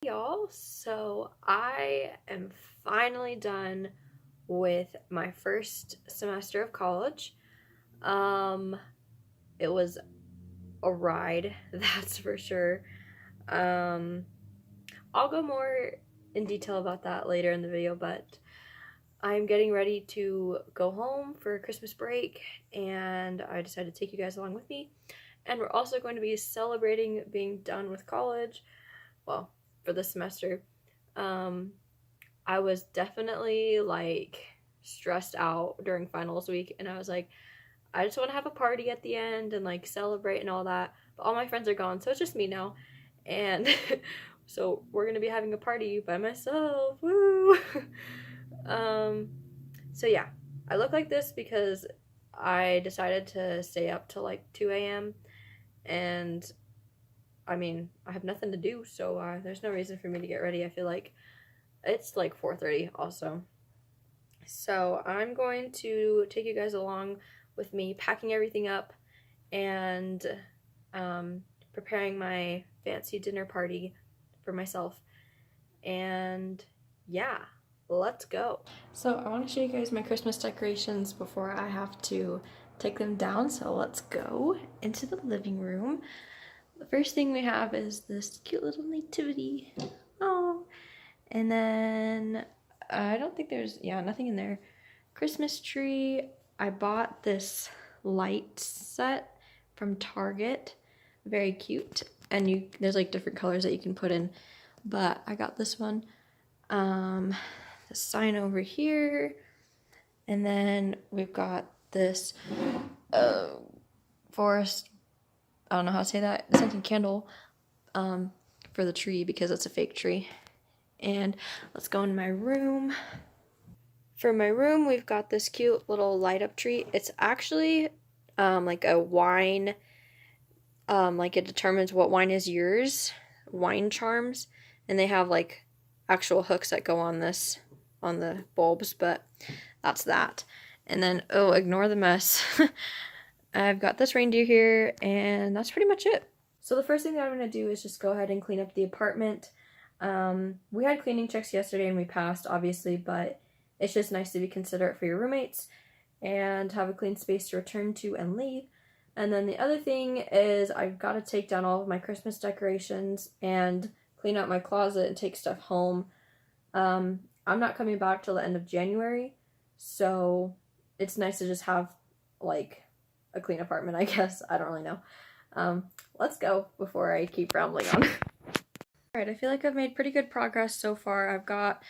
Y'all, so I am finally done with my first semester of college. Um, it was a ride, that's for sure. Um, I'll go more in detail about that later in the video, but I'm getting ready to go home for Christmas break, and I decided to take you guys along with me. And we're also going to be celebrating being done with college, well, for this semester. Um, I was definitely like stressed out during finals week, and I was like, I just want to have a party at the end and like celebrate and all that. But all my friends are gone, so it's just me now. And so we're gonna be having a party by myself. Woo! um, so yeah, I look like this because I decided to stay up till like 2 a.m. and I mean, I have nothing to do, so there's no reason for me to get ready. I feel like it's like 4:30 also. So I'm going to take you guys along with me packing everything up and preparing my fancy dinner party for myself. And yeah, let's go. So I want to show you guys my Christmas decorations before I have to take them down. So let's go into the living room. The first thing we have is this cute little nativity. Oh, and then I don't think there's, nothing in there. Christmas tree. I bought this light set from Target. Very cute. And there's like different colors that you can put in. But I got this one. The sign over here. And then we've got this forest, I don't know how to say that, scented candle for the tree because it's a fake tree. And let's go in my room. For my room, we've got this cute little light up tree. It's actually like a wine, like it determines what wine is yours, wine charms. And they have like actual hooks that go on this, on the bulbs, but that's that. And then, oh, ignore the mess. I've got this reindeer here, and that's pretty much it. So the first thing that I'm going to do is just go ahead and clean up the apartment. We had cleaning checks yesterday and we passed, obviously, but it's just nice to be considerate for your roommates and have a clean space to return to and leave. And then the other thing is I've got to take down all of my Christmas decorations and clean out my closet and take stuff home. I'm not coming back till the end of January, so it's nice to just have like a clean apartment, I guess. I don't really know. Let's go before I keep rambling on. Alright, I feel like I've made pretty good progress so far. I've got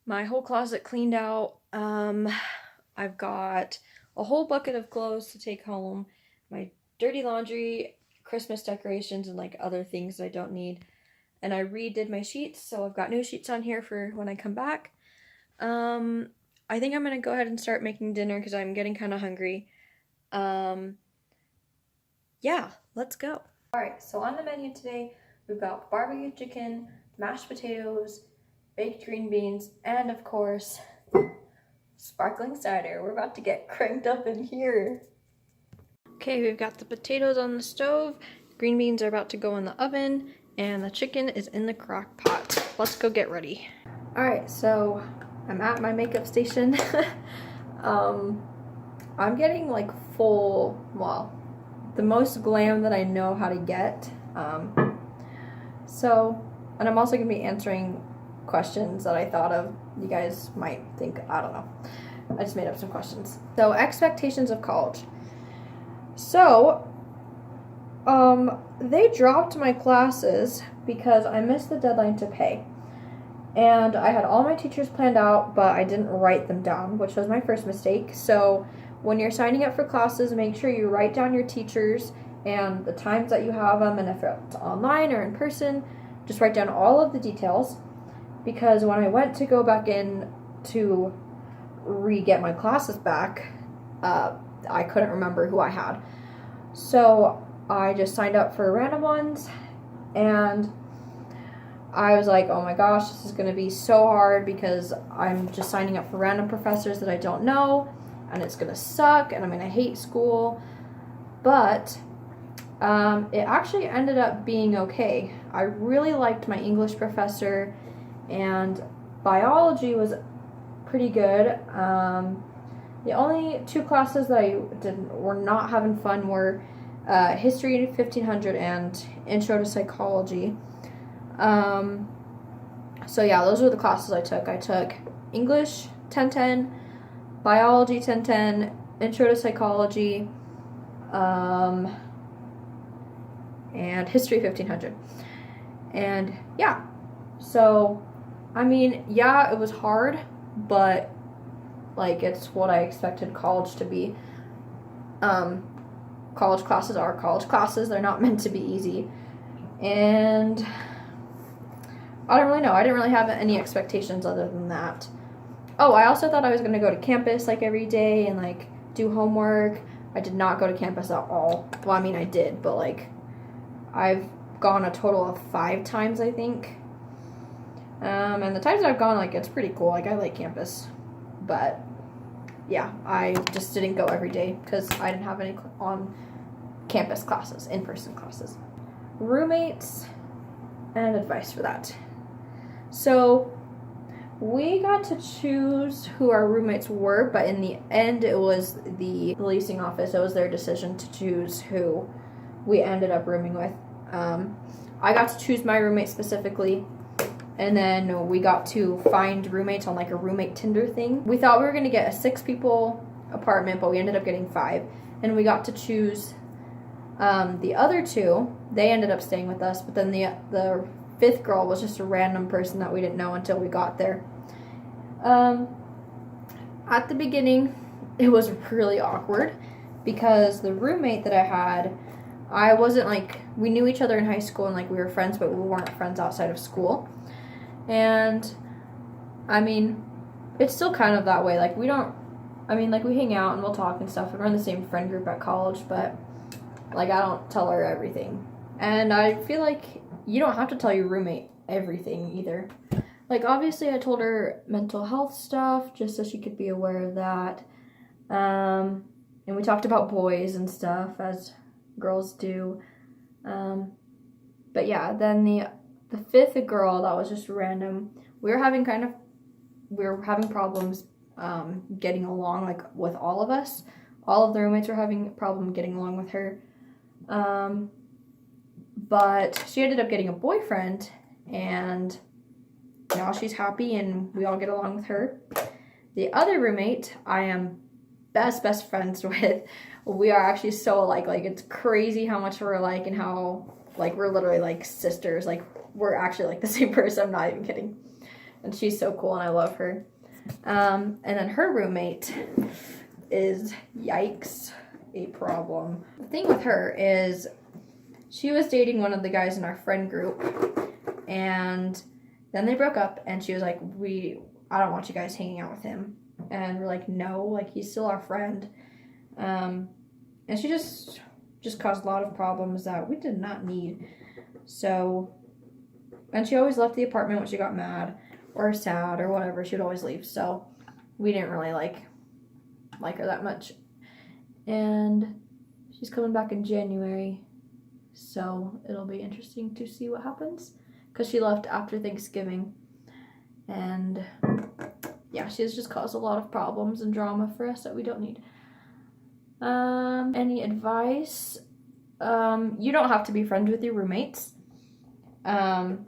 my whole closet cleaned out. I've got a whole bucket of clothes to take home, my dirty laundry, Christmas decorations, and like other things I don't need. And I redid my sheets, so I've got new sheets on here for when I come back. I think I'm gonna go ahead and start making dinner because I'm getting kind of hungry. Yeah, let's go. Alright, so on the menu today, we've got barbecue chicken, mashed potatoes, baked green beans, and of course, sparkling cider. We're about to get cranked up in here. Okay, we've got the potatoes on the stove, green beans are about to go in the oven, and the chicken is in the crock pot. Let's go get ready. Alright, so I'm at my makeup station. I'm getting like full, well, the most glam that I know how to get. And I'm also going to be answering questions that I thought of. You guys might think, I don't know. I just made up some questions. So, expectations of college. So, they dropped my classes because I missed the deadline to pay. And I had all my teachers planned out, but I didn't write them down, which was my first mistake. So, when you're signing up for classes, make sure you write down your teachers and the times that you have them, and if it's online or in person, just write down all of the details. Because when I went to go back in to re-get my classes back, I couldn't remember who I had. So I just signed up for random ones, and I was like, oh my gosh, this is going to be so hard because I'm just signing up for random professors that I don't know, and it's going to suck, and I'm going to hate school. But It actually ended up being okay. I really liked my English professor, and biology was pretty good. The only two classes that I were not having fun were History 1500 and Intro to Psychology. So yeah, those were the classes I took. I took English 1010, Biology 1010, Intro to Psychology, and History 1500. And yeah, so I mean, yeah, it was hard, but like it's what I expected college to be. College classes are college classes. They're not meant to be easy. And I don't really know. I didn't really have any expectations other than that. Oh, I also thought I was going to go to campus like every day and like do homework. I did not go to campus at all. Well, I mean, I did, but like I've gone a total of 5 times, I think. And the times I've gone, like, it's pretty cool. Like, I like campus. But yeah, I just didn't go every day because I didn't have any on campus classes, in-person classes. Roommates and advice for that. So we got to choose who our roommates were, but in the end it was the leasing office. It was their decision to choose who we ended up rooming with. I got to choose my roommate specifically, and then we got to find roommates on like a roommate Tinder thing. We thought we were going to get a 6 people apartment, but we ended up getting 5, and we got to choose the other 2. They ended up staying with us, but then the 5th girl was just a random person that we didn't know until we got there. At the beginning, it was really awkward because the roommate that I had, I wasn't like, we knew each other in high school and like we were friends, but we weren't friends outside of school. And I mean, it's still kind of that way. Like we hang out and we'll talk and stuff, and we're in the same friend group at college, but like I don't tell her everything. And I feel like you don't have to tell your roommate everything either. Like obviously I told her mental health stuff just so she could be aware of that. And we talked about boys and stuff as girls do. But yeah, then the 5th girl that was just random. We were having problems getting along like with all of us. All of the roommates were having a problem getting along with her. But she ended up getting a boyfriend, and now she's happy and we all get along with her. The other roommate I am best friends with. We are actually so alike. Like it's crazy how much we're alike and how like we're literally like sisters. Like we're actually like the same person. I'm not even kidding. And she's so cool and I love her. And then her roommate is, yikes, a problem. The thing with her is she was dating one of the guys in our friend group, and then they broke up, and she was like, I don't want you guys hanging out with him. And we're like, no, like he's still our friend. And she just caused a lot of problems that we did not need. So, and she always left the apartment when she got mad or sad or whatever. She would always leave. So we didn't really like her that much. And she's coming back in January. So it'll be interesting to see what happens. Because she left after Thanksgiving. And yeah, she has just caused a lot of problems and drama for us that we don't need. Any advice? You don't have to be friends with your roommates. But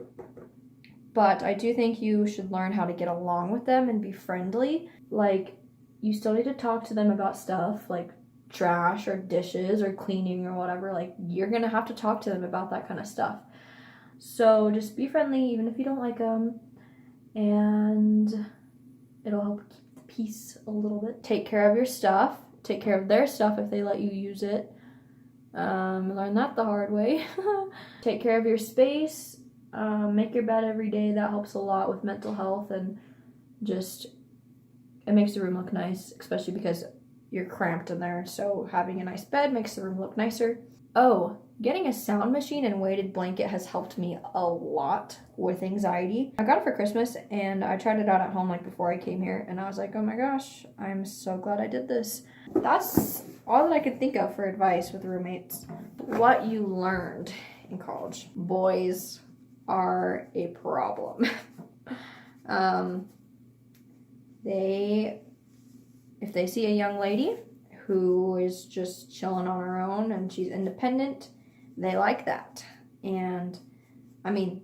I do think you should learn how to get along with them and be friendly. Like, you still need to talk to them about stuff like trash or dishes or cleaning or whatever. Like, you're gonna have to talk to them about that kind of stuff. So just be friendly even if you don't like them, and it'll help keep the peace a little bit. Take care of your stuff. Take care of their stuff if they let you use it. Learn that the hard way. Take care of your space. Make your bed every day. That helps a lot with mental health, and just it makes the room look nice, especially because you're cramped in there. So having a nice bed makes the room look nicer. Oh, getting a sound machine and weighted blanket has helped me a lot with anxiety. I got it for Christmas, and I tried it out at home like before I came here, and I was like, oh my gosh, I'm so glad I did this. That's all that I could think of for advice with roommates. what you learned in college. Boys are a problem. If they see a young lady who is just chilling on her own and she's independent, they like that. And I mean,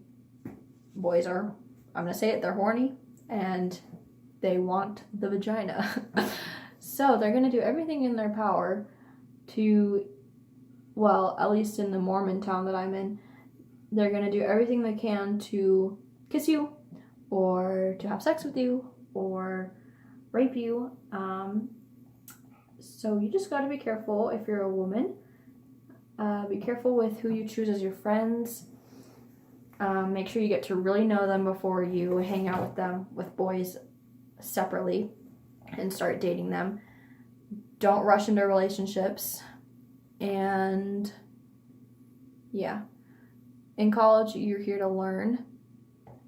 boys are, I'm gonna say it, they're horny and they want the vagina. So they're gonna do everything in their power to, well, at least in the Mormon town that I'm in, they're gonna do everything they can to kiss you or to have sex with you or rape you. So you just got to be careful if you're a woman. Be careful with who you choose as your friends. Make sure you get to really know them before you hang out with them, with boys separately, and start dating them. Don't rush into relationships. And yeah, in college, you're here to learn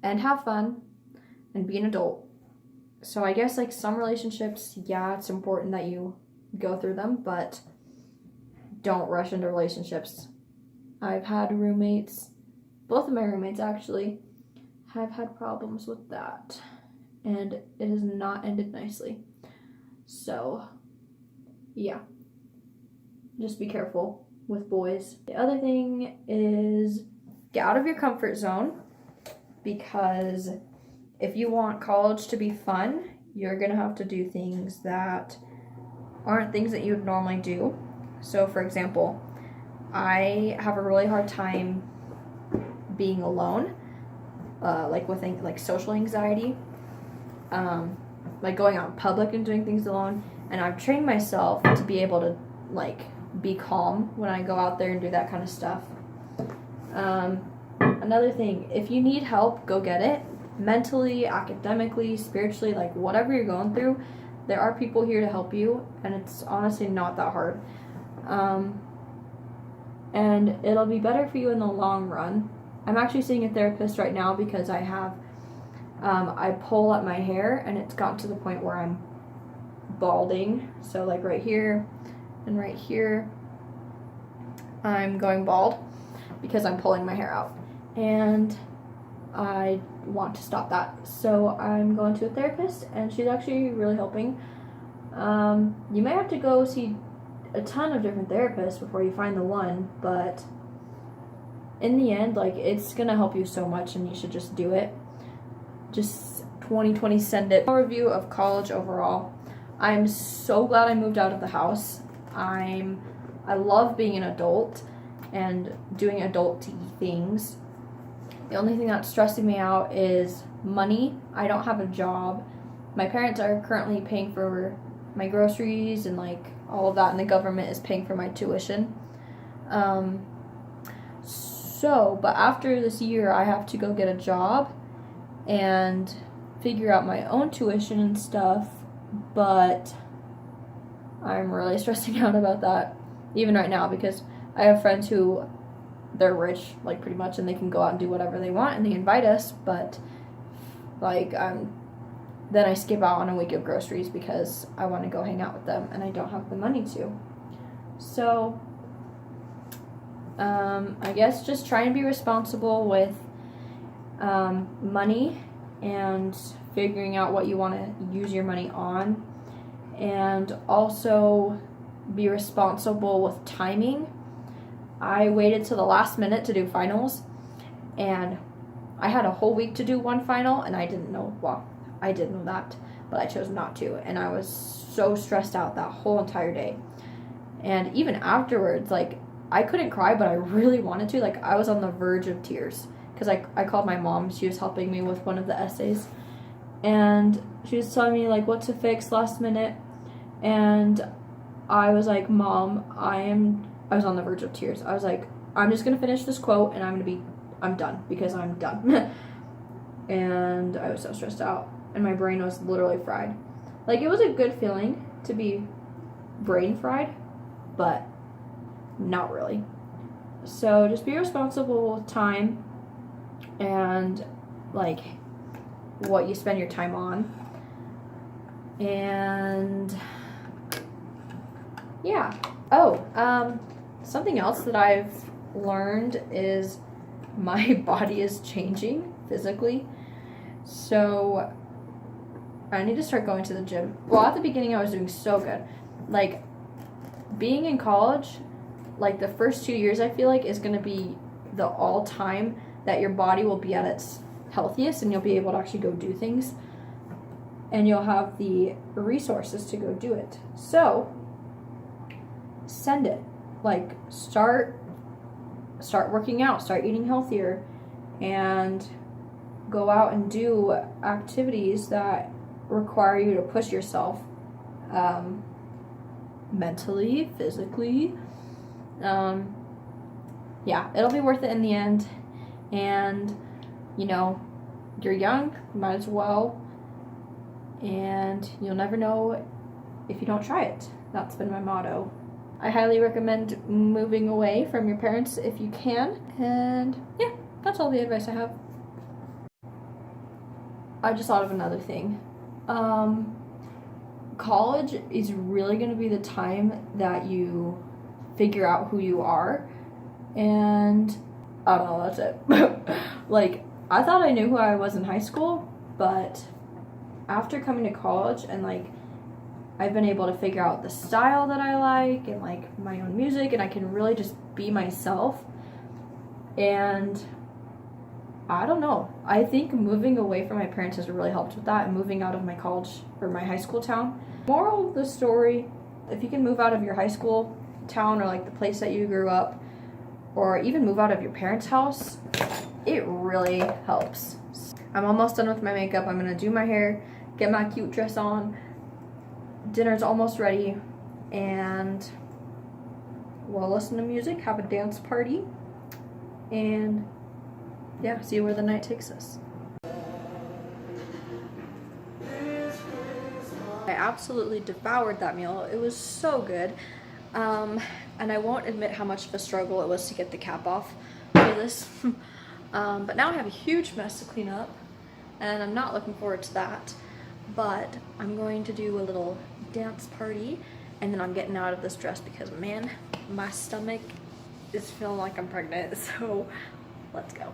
and have fun and be an adult. So I guess like some relationships, yeah, it's important that you go through them, but don't rush into relationships. I've had roommates, both of my roommates actually, have had problems with that, and it has not ended nicely. So yeah, just be careful with boys. The other thing is get out of your comfort zone, because if you want college to be fun, you're gonna have to do things that aren't things that you would normally do. So for example, I have a really hard time being alone, like with like social anxiety, like going out in public and doing things alone. And I've trained myself to be able to like be calm when I go out there and do that kind of stuff. Another thing, if you need help, go get it. Mentally, academically, spiritually, like whatever you're going through, there are people here to help you, and it's honestly not that hard. And it'll be better for you in the long run. I'm actually seeing a therapist right now because I have, I pull at my hair and it's gotten to the point where I'm balding. So like right here and right here, I'm going bald because I'm pulling my hair out. And I want to stop that. So I'm going to a therapist and she's actually really helping. You may have to go see a ton of different therapists before you find the one, but in the end, like, it's gonna help you so much and you should just do it. Just 2020, send it. A review of college overall. I'm so glad I moved out of the house. I love being an adult and doing adult-y things. The only thing that's stressing me out is money. I don't have a job. My parents are currently paying for my groceries and like all of that, and the government is paying for my tuition. But after this year, I have to go get a job and figure out my own tuition and stuff, but I'm really stressing out about that even right now, because I have friends who, they're rich, like pretty much, and they can go out and do whatever they want and they invite us, but like then I skip out on a week of groceries because I want to go hang out with them and I don't have the money to. So I guess just try and be responsible with money and figuring out what you want to use your money on, and also be responsible with timing. I waited till the last minute to do finals, and I had a whole week to do one final, and I didn't know, well, I did know that, but I chose not to, and I was so stressed out that whole entire day. And even afterwards, like, I couldn't cry, but I really wanted to. Like, I was on the verge of tears, because I called my mom. She was helping me with one of the essays, and she was telling me, like, what to fix last minute, and I was like, Mom, I was on the verge of tears. I was like, I'm just going to finish this quote, and I'm done, because I'm done. And I was so stressed out, and my brain was literally fried. Like, it was a good feeling to be brain fried, but not really. So just be responsible with time and, like, what you spend your time on. And yeah. Something else that I've learned is my body is changing physically. So I need to start going to the gym. Well, at the beginning I was doing so good. Like, being in college, like the first 2 years I feel like is going to be the all time that your body will be at its healthiest and you'll be able to actually go do things. And you'll have the resources to go do it. So send it. Like, start working out, start eating healthier, and go out and do activities that require you to push yourself, mentally, physically. Yeah, it'll be worth it in the end. And, you know, you're young, might as well. And you'll never know if you don't try it. That's been my motto. I highly recommend moving away from your parents if you can. And yeah, that's all the advice I have. I just thought of another thing. College is really going to be the time that you figure out who you are. And I don't know, that's it. Like, I thought I knew who I was in high school, but after coming to college and like I've been able to figure out the style that I like and like my own music, and I can really just be myself. And I don't know, I think moving away from my parents has really helped with that, and moving out of my college or my high school town. Moral of the story, if you can move out of your high school town or like the place that you grew up, or even move out of your parents' house, it really helps. I'm almost done with my makeup. I'm gonna do my hair, get my cute dress on. Dinner's almost ready, and we'll listen to music, have a dance party, and yeah, see where the night takes us. I absolutely devoured that meal. It was so good. And I won't admit how much of a struggle it was to get the cap off for this. But now I have a huge mess to clean up, and I'm not looking forward to that. But I'm going to do a little dance party, and then I'm getting out of this dress because, man, my stomach is feeling like I'm pregnant. So let's go.